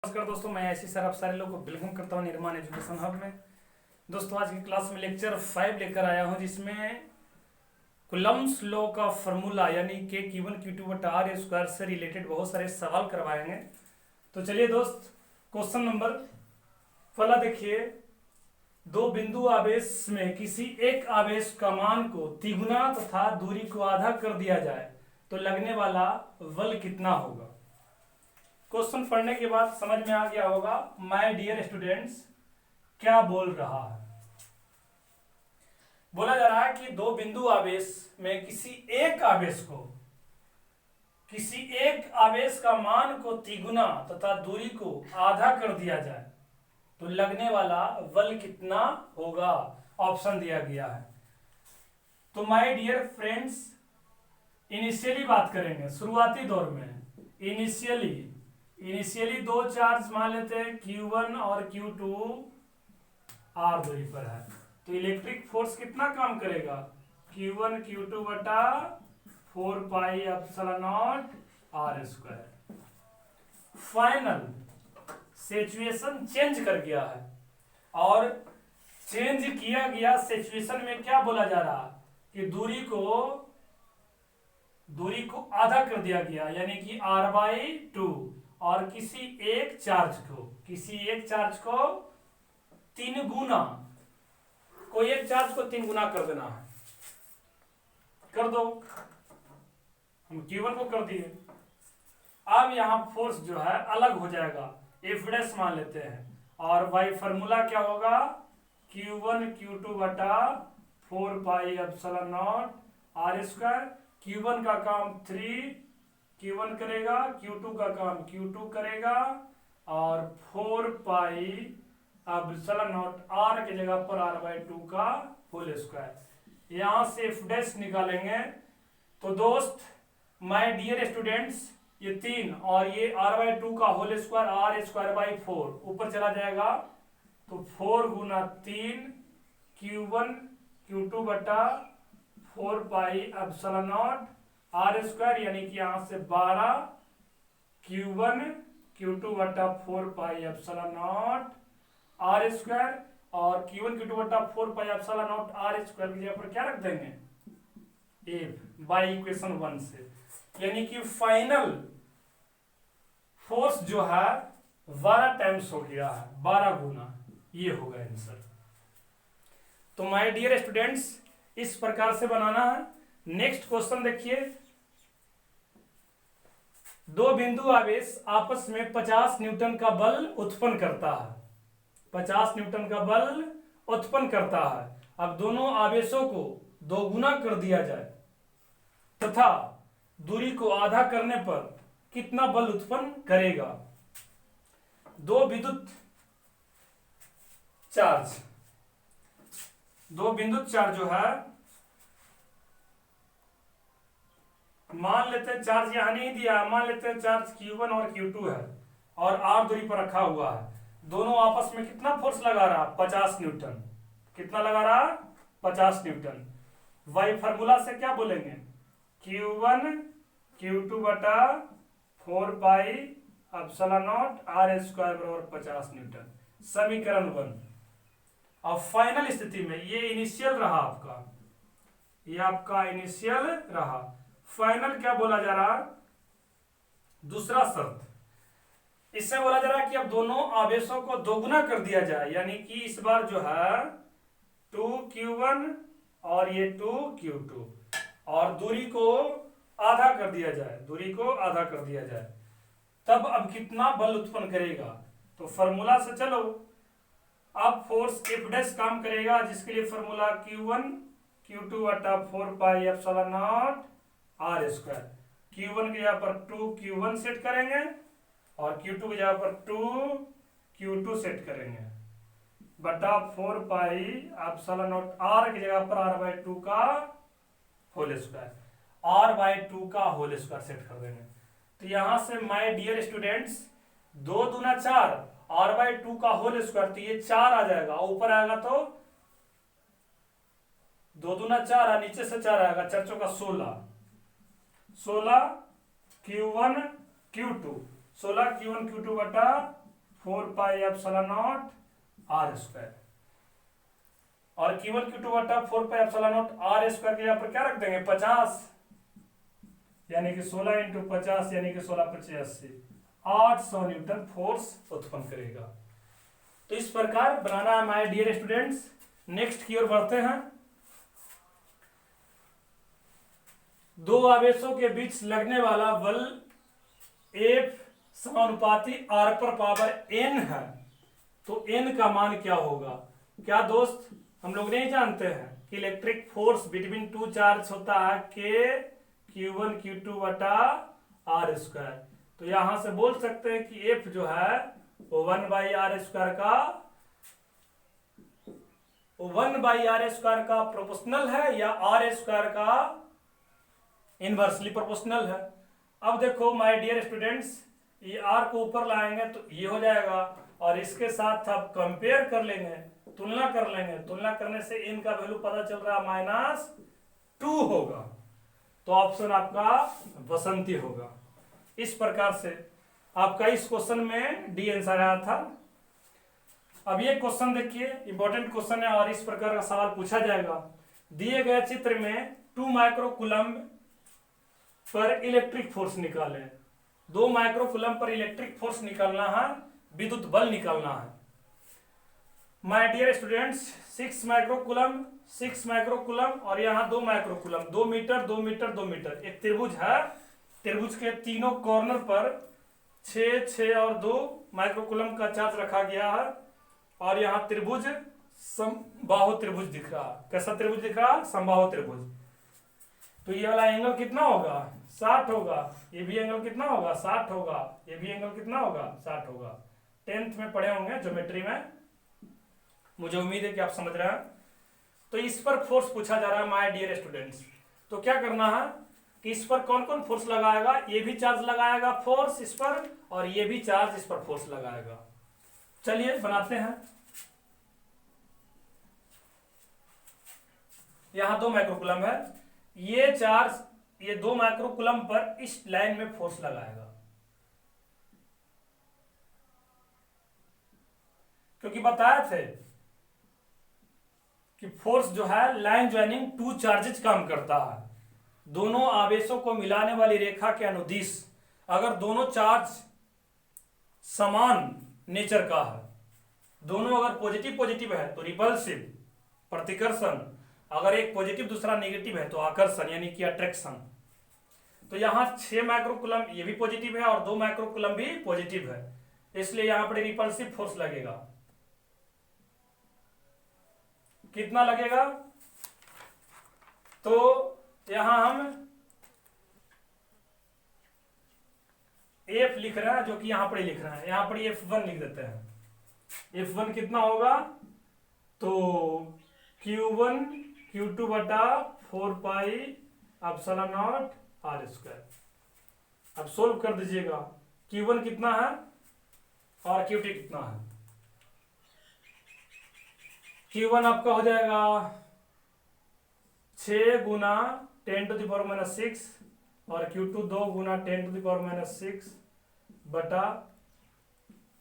नमस्कार दोस्तों, मैं ऐसी सर आप सारे लोगों को वेलकम करता हूँ निर्माण एजुकेशन हब में। दोस्तों आज की क्लास में लेक्चर 5 लेकर आया हूँ, जिसमें कूलम्ब्स लॉ का फॉर्मूला यानी के Q1 Q2 बटा आर स्क्वायर से रिलेटेड बहुत सारे सवाल करवाएंगे। तो चलिए दोस्त, क्वेश्चन नंबर पहला देखिए। दो बिंदु आवेश में किसी एक आवेश का मान को तिगुना तथा दूरी को आधा कर दिया जाए तो लगने वाला बल कितना होगा। क्वेश्चन पढ़ने के बाद समझ में आ गया होगा माय डियर स्टूडेंट्स क्या बोल रहा है। बोला जा रहा है कि दो बिंदु आवेश में किसी एक आवेश का मान को तिगुना तथा दूरी को आधा कर दिया जाए तो लगने वाला बल कितना होगा। ऑप्शन दिया गया है। तो माय डियर फ्रेंड्स, इनिशियली बात करेंगे, शुरुआती दौर में इनिशियली दो चार्ज मान लेते हैं Q1 और Q2 आर दूरी पर है, तो इलेक्ट्रिक फोर्स कितना काम करेगा, Q1 Q2 बटा 4 pi epsilon naught R square. Final situation change कर गया है और चेंज किया गया सिचुएशन में क्या बोला जा रहा है कि दूरी को आधा कर दिया गया, यानी कि r/2 और किसी एक चार्ज को 3 गुना, कोई एक चार्ज को 3 गुना कर देना है। कर दो, हम Q1 को कर दिए। अब यहां फोर्स जो है अलग हो जाएगा, F' मान लेते हैं, और बाई फॉर्मूला क्या होगा, Q1 Q2 बटा 4 pi epsilon naught R square. Q1 का काम 3 Q1 करेगा, Q2 का काम Q2 करेगा, और 4 पाई एप्सिलॉन नॉट आर की जगह पर r/2 का होल स्क्वायर। यहां से F' निकालेंगे तो दोस्त माय डियर स्टूडेंट्स, ये 3 और ये r/2 का होल स्क्वायर r²/4 ऊपर चला जाएगा, तो 4 गुना 3 Q1 Q2 बटा 4 pi epsilon naught R square, यानी कि यहां से 12 Q1 Q2 बटा 4 pi epsilon naught R square, और Q1 Q2 बटा 4 pi epsilon naught R square की जगह पर क्या रख देंगे, F बाई इक्वेशन 1 से, यानी कि फाइनल फोर्स जो है 12 टाइम्स हो गया है, 12 गुना। ये होगा आंसर। तो माय डियर स्टूडेंट्स, इस प्रकार से बनाना है। नेक्स्ट क्वेश्चन देखिए। दो बिंदु आवेश आपस में 50 न्यूटन का बल उत्पन्न करता है, 50 न्यूटन का बल उत्पन्न करता है। अब दोनों आवेशों को दोगुना कर दिया जाए तथा दूरी को आधा करने पर कितना बल उत्पन्न करेगा। दो विद्युत चार्ज जो है, मान लेते हैं चार्ज यहां नहीं दिया, मान लेते हैं चार्ज Q1 और Q2 है और R दूरी पर रखा हुआ है। दोनों आपस में कितना फोर्स लगा रहा, 50 न्यूटन। कितना लगा रहा, 50 न्यूटन। वाई फार्मूला से क्या बोलेंगे, Q1 Q2 बटा 4 pi epsilon naught R square बराबर 50 न्यूटन। समीकरण 1। अब फाइनल स्थिति में ये इनिशियल रहा आपका, ये आपका इनिशियल रहा। फाइनल क्या बोला जा रहा, दूसरा शर्त, इससे बोला जा रहा है कि अब दोनों आवेशों को दोगुना कर दिया जाए, यानी कि इस बार जो है 2Q1 और ये 2Q2, और दूरी को आधा कर दिया जाए, तब अब कितना बल उत्पन्न करेगा। तो फॉर्मूला से चलो, अब फोर्स F' काम करेगा, जिसके लिए फॉर्मूला Q1 Q2 बटा 4 pi epsilon naught R square. Q1 की जगह पर 2Q1 सेट करेंगे और Q2 की जगह पर 2Q2 सेट करेंगे, बटा 4 पाई एप्सिलॉन नॉट आर की जगह पर r/2 का होल स्क्वायर, r/2 का होल स्क्वायर सेट कर देंगे। तो यहां से माय डियर स्टूडेंट्स 2 दूना 4, r/2 का होल स्क्वायर, तो ये 4 आ जाएगा, ऊपर आएगा तो 2 दूना 4 और नीचे से 4 आएगा, 4 चौका 16 Q1 Q2 बटा 4 pi epsilon naught R square, और Q1 Q2 बटा 4 pi epsilon naught R square के यहाँ पर क्या रख देंगे 50, यानी कि 16 इंटू 50 यानी कि 16 × 80 800 न्यूटन फोर्स उत्पन्न करेगा। तो इस प्रकार बनाना है माय डियर स्टूडेंट्स। नेक्स्ट की ओर बढ़ते हैं। दो आवेशों के बीच लगने वाला बल F समानुपाती R पर पावर n है, तो n का मान क्या होगा? क्या दोस्त हम लोग नहीं जानते हैं कि electric force between two charge होता है K Q1 Q2 बटा R स्क्वायर। तो यहां से बोल सकते हैं कि F जो है वो 1/r स्क्वायर का प्रोपोर्शनल है या R स्क्वायर का इनवर्सली प्रोपोर्शनल है। अब देखो माय डियर स्टूडेंट्स, ये R को ऊपर लाएंगे तो ये हो जाएगा, और इसके साथ आप कंपेयर कर लेंगे, तुलना कर लेंगे। तुलना करने से इनका वैल्यू पता चल रहा है -2 होगा, तो ऑप्शन आपका बसंती होगा। इस प्रकार से आपका इस क्वेश्चन में डी आंसर आया था। अब ये क्वेश्चन देखिए, इंपॉर्टेंट क्वेश्चन है और इस प्रकार का सवाल पूछा जाएगा। दिए गए चित्र में 2 माइक्रोकूलम्ब पर इलेक्ट्रिक फोर्स निकालें। 2 माइक्रोकूलम्ब पर इलेक्ट्रिक फोर्स निकालना है, विद्युत बल निकालना है। माय डियर स्टूडेंट्स, 6 माइक्रोकूलम्ब और यहाँ 2 माइक्रोकूलम्ब, 2 मीटर 2 मीटर 2 मीटर। एक त्रिभुज है, त्रिभुज के तीनों कॉर्नर पर 6 6 और 2 माइक्रोकूलम्ब का चार्ज रखा गया है, और यहाँ त्रिभुज समबाहु त्रिभुज दिख रहा है। कैसा त्रिभुज दिख रहा है? समबाहु त्रिभुज। तो ये वाला एंगल कितना होगा? 60 होगा। ये भी एंगल कितना होगा? 60 होगा। ये भी एंगल कितना होगा? 60 होगा। 10th में पढ़े होंगे ज्योमेट्री में, मुझे उम्मीद है कि आप समझ रहे हैं। तो इस पर फोर्स पूछा जा रहा है माय डियर स्टूडेंट्स। तो क्या करना है कि इस पर कौन कौन फोर्स लगाएगा? ये भी चार्ज लगाएगा फोर्स इस पर, और ये भी चार्ज इस पर फोर्स लगाएगा। चलिए बनाते हैं। यहां 2 माइक्रोकूलम्ब है, ये चार्ज ये 2 माइक्रोकूलम्ब पर इस लाइन में फोर्स लगाएगा, क्योंकि बताए थे कि फोर्स जो है लाइन ज्वाइनिंग 2 चार्जेज काम करता है। दोनों आवेशों को मिलाने वाली रेखा के अनुदिश अगर दोनों चार्ज समान नेचर का है, दोनों अगर पॉजिटिव पॉजिटिव है तो रिपल्सिव प्रतिकर्षण, अगर एक पॉजिटिव दूसरा नेगेटिव है तो आकर्षण यानी कि अट्रैक्शन। तो यहाँ 6 माइक्रोकूलम्ब ये भी पॉजिटिव है और 2 माइक्रोकूलम्ब भी पॉजिटिव है, इसलिए यहां पर रिपल्सिव फोर्स लगेगा। कितना लगेगा? तो यहां हम F लिख रहे हैं, जो कि यहां पर ही लिख रहे हैं, यहां पर F1 लिख देते हैं। F1 कितना होगा? तो Q1 Q2 बटा 4 pi epsilon naught R square. अब सोल्व कर दीजिएगा। Q1 कितना है और Q2 कितना है? Q1 आपका हो जाएगा 6 गुना 10⁻⁻⁶ और Q2 2 गुना 10⁻⁻⁶ बटा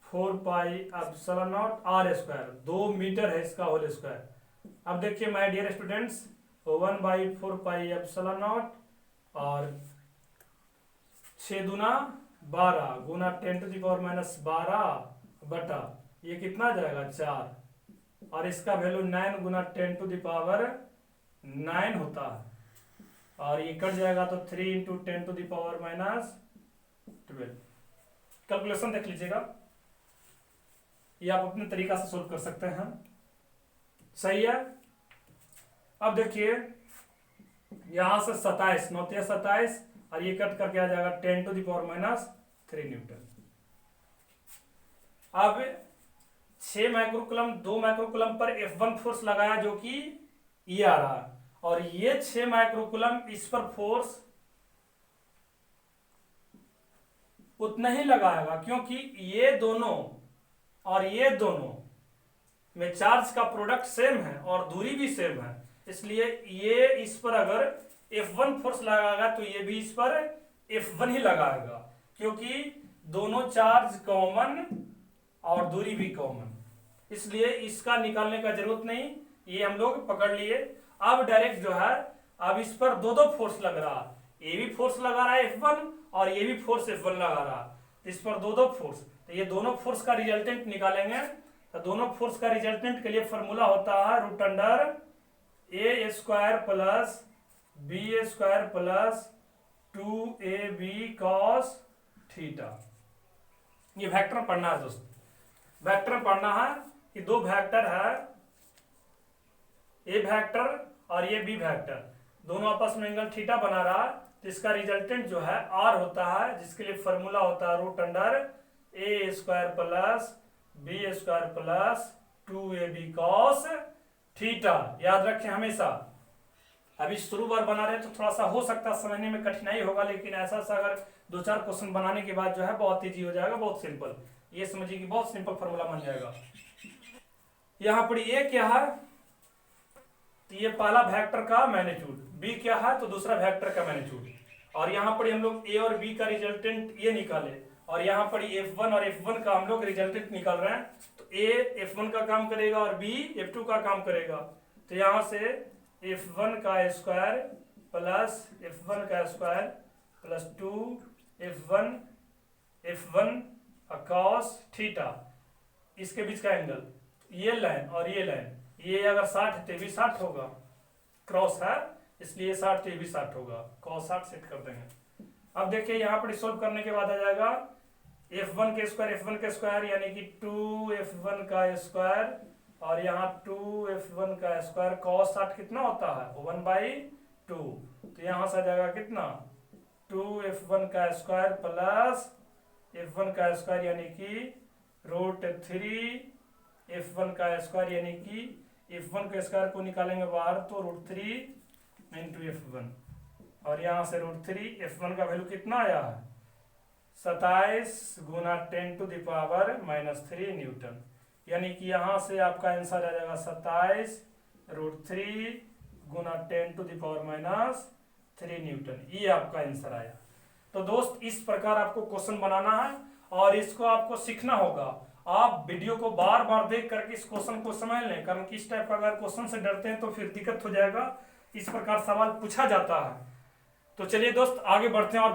4 pi epsilon naught R square. 2 metre है इसका होल स्क्वायर। अब देखिए my dear students, 1/4 pi epsilon naught और 6 दूना 12 गुना 10⁻⁻12 बटा ये कितना जाएगा 4, और इसका वैल्यू 9 गुना 10⁻9 होता है, और ये कट जाएगा तो 3 इंटू 10⁻⁻12। कैलकुलेशन देख लीजिएगा, ये आप अपने तरीका से सोल्व कर सकते हैं। सही है। अब देखिए यहां से 27 9 27 और ये कट करके आ जाएगा 10⁻³ न्यूटन। अब 6 माइक्रोकूलम्ब 2 माइक्रोकूलम्ब पर F1 फोर्स लगाया, जो कि ये आ रहा है, और ये 6 माइक्रोकूलम्ब इस पर फोर्स उतना ही लगाएगा, क्योंकि ये दोनों और ये दोनों में चार्ज का प्रोडक्ट सेम है और दूरी भी सेम है, इसलिए ये इस पर अगर F1 फोर्स लगाएगा तो ये भी इस पर F1 ही लगाएगा, क्योंकि दोनों चार्ज कॉमन और दूरी भी कॉमन, इसलिए इसका निकालने का जरूरत नहीं, ये हम लोग पकड़ लिए। अब डायरेक्ट जो है, अब इस पर दो दो फोर्स लग रहा है, ये भी फोर्स लगा रहा है F1 और ये भी फोर्स F1 लगा रहा है, इस पर दो दो फोर्स, तो ये दोनों फोर्स का रिजल्टेंट निकालेंगे। तो दोनों फोर्स का रिजल्टेंट के लिए फॉर्मूला होता है root under a square plus b square plus 2ab cos theta. ये वेक्टर पढ़ना है दोस्त, वेक्टर पढ़ना है कि दो वेक्टर है, ए वेक्टर और ये बी वेक्टर, दोनों आपस में एंगल थीटा बना रहा है, तो इसका रिजल्टेंट जो है आर होता है, जिसके लिए फॉर्मूला होता है root under a square plus b square plus 2ab cos theta. याद रखें हमेशा, अभी शुरू बार बना रहे तो थोड़ा सा हो सकता है समझने में कठिनाई होगा, लेकिन ऐसा सा अगर दो चार क्वेश्चन बनाने के बाद जो है बहुत इजी हो जाएगा, बहुत सिंपल, ये समझिए कि बहुत सिंपल फॉर्मूला बन जाएगा। यहाँ पर ये क्या है, तो ये पहला वेक्टर का मैग्नीट्यूड, बी क्या है तो दूसरा वेक्टर का मैग्नीट्यूड, और यहाँ पर हम लोग ए और बी का रिजल्टेंट ये निकाले, और यहाँ पर F1 और F1 का हम लोग रिजल्टेंट निकाल रहे हैं, तो ए F1 का काम करेगा और बी F2 का काम करेगा, तो यहाँ से F1 का स्क्वायर प्लस F1 का square plus 2 F1 cos theta, इसके बीच का एंगल, ये लाइन और ये लाइन, ये अगर 60 है तो ये भी 60 होगा, क्रॉस है इसलिए 60 तो ये भी 60 होगा, cos 60 सेट कर देंगे। अब देखिए यहाँ पर सोल्व करने के बाद आ जाएगा F1 के स्क्वायर यानी कि 2F1 का स्क्वायर और यहाँ 2F1 का स्क्वायर, cos 60 कितना होता है 1/2, तो यहाँ से आ जाएगा कितना 2F1 का स्क्वायर प्लस F1 का स्क्वायर यानी कि √3 F1 का स्क्वायर, यानी कि F1 के स्क्वायर को निकालेंगे बाहर तो √3 × F1, और यहाँ से √3 F1 का वैल्यू कितना आया है 27 × 10⁻³ न्यूटन, यानी कि यहाँ से आपका आंसर आ जाएगा 27 √3 × 10⁻³ न्यूटन, ये आपका आंसर आया। तो दोस्त इस प्रकार आपको क्वेश्चन बनाना है और इसको आपको सीखना होगा, आप वीडियो को बार बार देख करके इस क्वेश्चन को समझ लें, कारण कि इस टाइप का अगर क्वेश्चन से डरते हैं तो फिर दिक्कत हो जाएगा, इस प्रकार सवाल पूछा जाता है। तो चलिए दोस्त आगे बढ़ते हैं और